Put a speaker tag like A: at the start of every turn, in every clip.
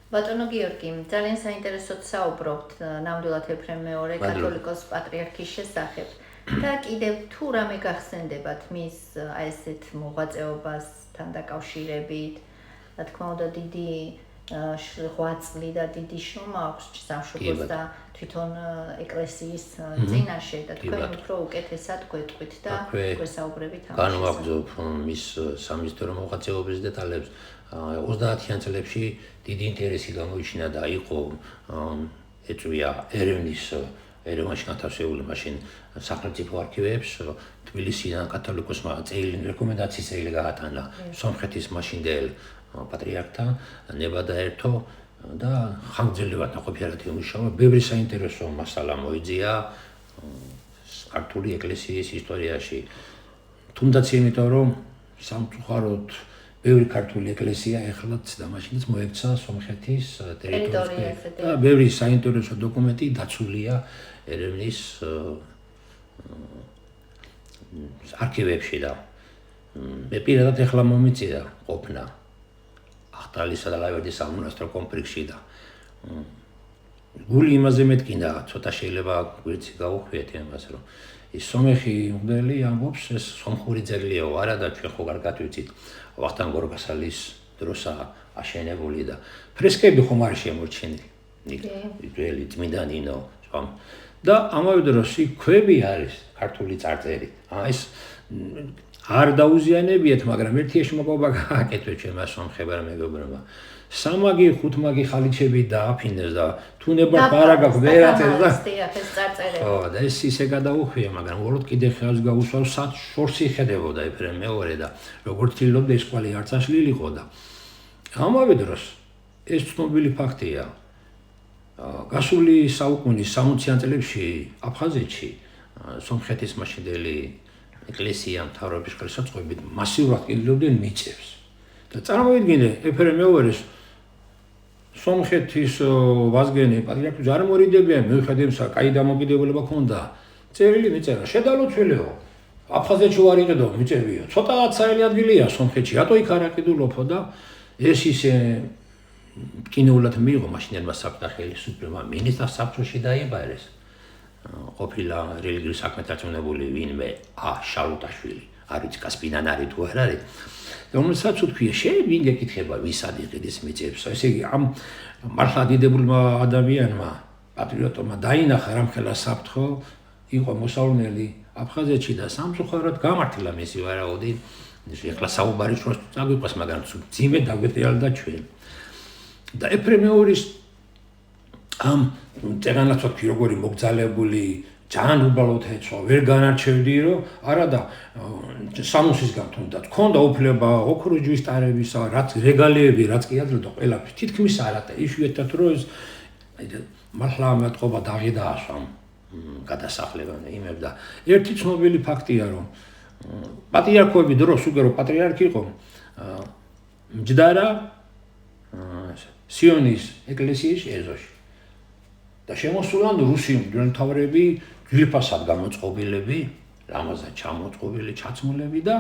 A: ბატონო გიორგი, ძალიან საინტერესოდ საუბრობთ ნამდვილად ეფრემ მეორე კათოლიკოს პატრიარქის შესახებ. და კიდევ თუ რამე გახსენდებათ მის აი ესეთ მოღვაწეობასთან დაკავშირებით, რა თქმა უნდა დიდი ღვაწლი და დიდი შრომა აქვს სამშობლოს და თვითონ ეკლესიის წინაშე და თქვენ უფრო უკეთესად გვეტყვით და გვესაუბრებით ამაზე.
B: განვაგრძობ მის სამისდრო მოღვაწეობის დეტალებს. 30-იან წლებში დიდი ინტერესი გამოიჩინა და იყო ეწვია ერევანში განთავსებული მაშინ სახელმწიფო არქივებს თბილისიდან კათოლიკოსმა რეკომენდაციის წელი გაატანა სომხეთის მაშინდელ პატრიარქთან ნება დაერთო და ხანგრძლივად ნაყოფიერად იმუშავა. ბევრი საინტერესო მასალა მოიძია ქართული ეკლესიის ისტორიაში. თუნდაც იმიტომ რომ სამწუხაროდ ბევრი ქართული ეკლესია ეხლაც და მაშინაც მოექცა სომხეთის ტერიტორიაზე და ბევრი საინტერესო დოკუმენტი დაცულია ერევნის არქივებში და მე პირადად ეხლა მომიწია ყოფნა ახტალისა და ლავერდის სამონასტრო კომპლექსში და გული იმაზე მეტკინა ცოტა შეიძლება გვერდში გავუხვიეთ იმას რომ ის სომეხი მღვდელი ამბობს ეს სომხური ძეგლიაო არა და ჩვენ ხო კარგად ვიცით ვახტანგ გორგასალის დროსაა აშენებული და ფრესკები ხომ არ შემორჩენილი ძველი წმინდა ნინო და ამავე დროს იქ ქვები არის ქართული წარწერით ეს არ დაუზიანებიათ მაგრამ ერთი ეშმაკობა გააკეთეთ ჩემმა სომხებმა მეგობრებმა სამაგი ხუთმაგი ხალიჩები დააფინეს და თუნება პარაგა ვერაწეს და
A: ეს წარწერები
B: ხო და ეს ისე გადაუხვია მაგრამ უბრალოდ კიდე ხელს გაუსვავ სად შორს იხედებოდა ეფრემ მეორე და როგორც თილობდა ეს კვალი არც აშლილიყო და ამავე დროს ეს ცნობილი ფაქტია გასული საუკუნის 60-იან წლებში აფხაზეთში სომხეთის მაშინდელი ეკლესია მთავრობის ხელსაწყობით მასიურად კიდდებდნენ მიწებს და წარმოიდგინე ეფრემ მეორეს სომხეთის ვაზგენი პატრიარქი არ მორიდებიან მიუხედავად კაი დამოკიდებულება ჰქონდა წერილი მიწერა შედალოცველეო აფხაზეთში ვარ იყედო მიწერია ცოტაა საელი ადგილია სომხეთში რატო იქ არ აკიდულობო და ეს ისე კინეულად მიიღო მაშინელმა საბჭოთა ხელისუფლებამ მინისტრთა საბჭოში დაიბარეს ყოფილა რელიგიური საქმეთა წამონებული ვინმე შალუტაშვილი არის კასპინან არის თუ არ არის რომელსაც უთქვია შენ გეკითხება ვის ადიღეს მიწებს ესე იგი ამ მართლა დიდებულმა ადამიანმა პატრიოტმა დაინახა რამხელა საფრთხო იყო მოსავლელი აფხაზეთში და სამწუხაროდ გამართლა მისი ვარაუდი ეხლა საუბარი შორს წაგვიყვას მაგრამ ძიმე დაგვეტიალდა ჩვენ და ეფრემ მეორის ამ წერანაცოთი როგორი მოგზალებული ძალიან უბალოდ ეცვა ვერ განარჩევდი რომ არა და სამოსისგან თუნდაც ქონდა უფლება ოქროჯვის ტარებისა რაც რეგალიები რაც კი ადროდა ყველაფერი თითქმის არა და იშვიათად რომ ეს მართლა მეტყობა დაღიდაასვამ გადასახლებანი იმებ და ერთი ცნობილი ფაქტია რომ პატრიარქოები დროს უკვე რომ პატრიარქი იყო მჯდარა სიონის ეკლესიის ეზოში და შემოსულან რუსი მთავრები ძვირფასად გამოწყობილები, რამაზად ჩამოწყობილი, ჩაცმულები და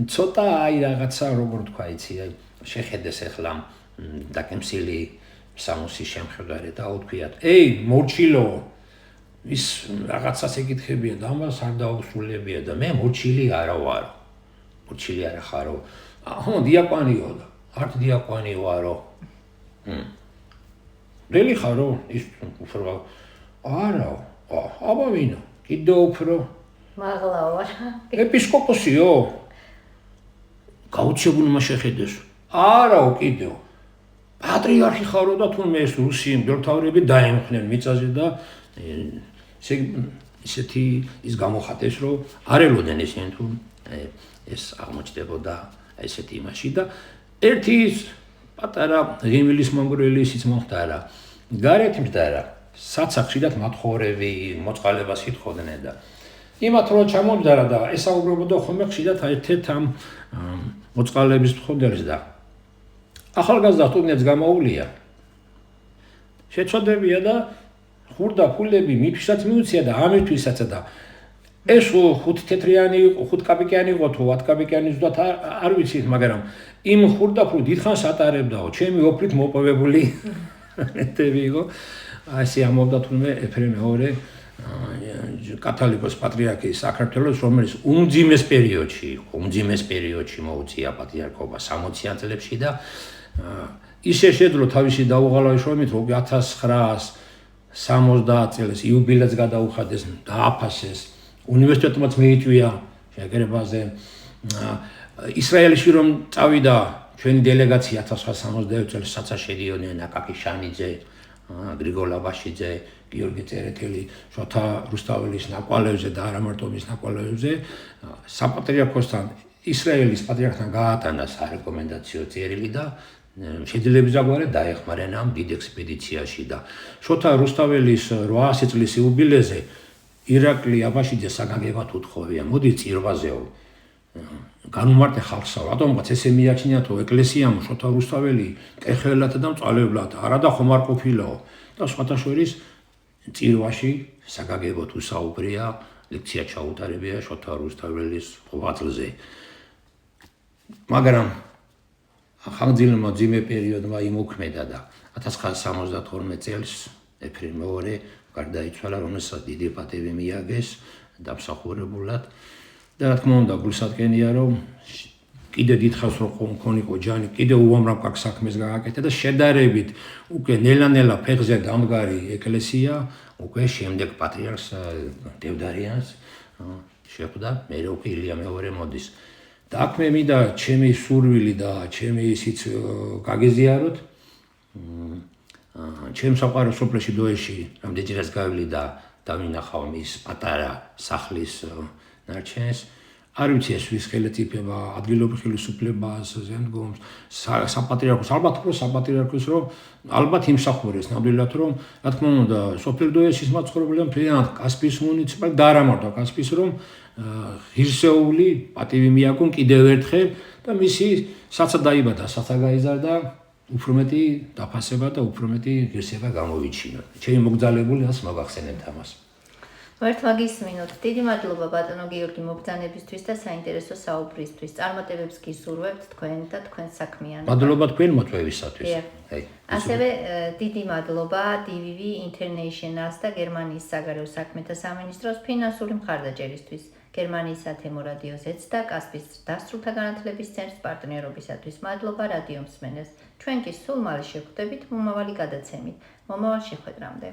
B: ცოტა აი რაღაცა როგორ თქვა იცი, შეხედეს ახლა დაკემსილი სამოსის შემხედარე და უთქვიათ, ეი მორჩილო, ის რაღაცას ეკითხებიან და ამას არ დაუსრულებია და მე მორჩილი არა ვარ. მორჩილი არა ხარო. ხო, დიაკვანიო და არც დიაკვანი ვარო. დელი ხარო ის უფრო არა აბა ვინო კიდე უფრო
A: მაღლა ვარ
B: ეპისკოპოსიო გაუჩებულმა შეხედეს არაო კიდევ პატრიარქი ხარო და თუნდაც ეს რუსი მთავრები დაემხნენ მიწაზე და ისეთი ის გამოხატეს რომ არ ელოდნენ ისინი თუ ეს აღმოჩნდებოდა ესეთი იმაში და ერთი პატარა ღიმილის მომგვრელი ისიც მომხდარა გარეთ მჯდარა საცახში და მათხოვრები მოწყალებას ითხოვდნენ და იმათ რო ჩამომჯდარა და ესაუბრებოდა ხოლმე ხშირად ერთ-ერთ ამ მოწყალების მთხოვნელს და ახალგაზრდა სტუდენტს გამოუვლია შეწოდებია და ხურდა ფულები მითვისაც მიუცია და ამითვისაც და ეს 5 თეთრიანი იყო, 5 კაპიკიანი იყო თუ 10 კაპიკიანი ზუსტად არ ვიცით, მაგრამ იმ ხურდაფრულ დიდხანს ატარებდაო, ჩემი ოფლით მოპოვებული ნეტები იყო. ასე ამბობდა თუნდაც ეფრემ მეორე კათოლიკოს პატრიარქის საქართველოს, რომელიც უმძიმეს პერიოდში მოუწია პატრიარქობა 60-იან წლებში და ისე შეძლო თავისი დაუღალავი შრომით, რომ 1970 წელს იუბილეც გადაუხადეს, დააფასეს. უნივერსიტეტმაც მიიწვია შეკრებაზე. ისრაელში რომ წავიდა ჩვენი დელეგაცია 1969 წელს საცა შედიოდნენ აკაკი შანიძე, გრიგოლ აბაშიძე, გიორგი წერეთელი, შოთა რუსთაველის ნაკვალევზე და არა მარტო მის ნაკვალევზე საპატრიარქოსთან ისრაელის პატრიარქთან გაატანა სარეკომენდაციო წერილი და შეძლებს ზაგვარე დაეხმარენ ამ დიდ ექსპედიციაში და შოთა რუსთაველის 800 წლის იუბილეზე ირაკლი აბაშიძე საგანგებად უთხოვია, მოდი წირვაზეო. განუმარტე ხალხსა, რატომღაც ესე მიაჩნიათ, რომ ეკლესიამ შოთა რუსთაველი კეხელად და მწვალებლად არადა ხომ არ ყოფილაო და სხვათა შორის წირვაში საგანგებოდ უსაუბრია, ლექცია ჩაუტარებია შოთა რუსთაველის ღვაწლზე. მაგრამ ხანგრძლივმა ძიმე პერიოდმა იმოქმედა და 1972 წელს ეფრემ მეორე გარდაიცვალა, რომელსაც დიდი პატივი მიაგეს დამსახურებულად. და რა თქმა უნდა, გულსადგენია, რომ კიდე დიდხანს რომ მქონიყო ჯანი, კიდე უამრავ კარგ საქმეს გააკეთა და შედარებით უკვე ნელა-ნელა ფეხზე დამდგარი ეკლესია უკვე შემდეგ პატრიარქს დევდარიანს შეხვდა, მერე უკვე ილია მეორე მოდის. და აქ მე მინდა ჩემი სურვილი და ჩემი ისიც გაგეზიაროთ. ჩემ საყვარელ სოფელში დოეში რამდენჯერაც გავილი და დავინახავ მის პატარა სახლის ნარჩენს. არ ვიცი ეს ვის ხელით იფება ადგილობრივ ხელისუფლებას, ზემდგომს, საპატრიარქოს, ალბათ უფრო საპატრიარქოს, რომ ალბათ იმსახურეს ნამდვილად, რომ რა თქმა უნდა, სოფელ დოეშის მაცხოვრებელია მთლიანად კასპიის მუნიციპალიტეტი და არა მარტო კასპიის, რომ ღირსეული პატივი მიაგონ კიდევ ერთხელ და მისი საცა დაიბადა, საცა გაიზარდა, უფრო მეტი დაფასება და უფრო მეტი ღირსება გამოვიჩინოთ. ჩემი მოგზაურობაც მოგახსენებთ ამას.
A: ვერთ მაგისმინოთ. დიდი მადლობა ბატონო გიორგი მობრძანებისთვის და საინტერესო საუბრისთვის. წარმატებებს გისურვებთ თქვენ და თქვენ საქმიანობა.
B: მადლობა თქვენ მოწვევისათვის.
A: ასევე დიდი მადლობა DVV International-ს და გერმანიის საგარეო საქმეთა სამინისტროს ფინანსური მხარდაჭერისთვის. გერმანიის ათემო რადიოს ეც და კასპიის დასრულთა განათლების ცენტრის პარტნიორობისათვის. მადლობა რადიო მსმენელს. ჩვენ კი სულ მალე შევხვდებით მომავალი გადაცემით. მომავალ შეხვედრამდე.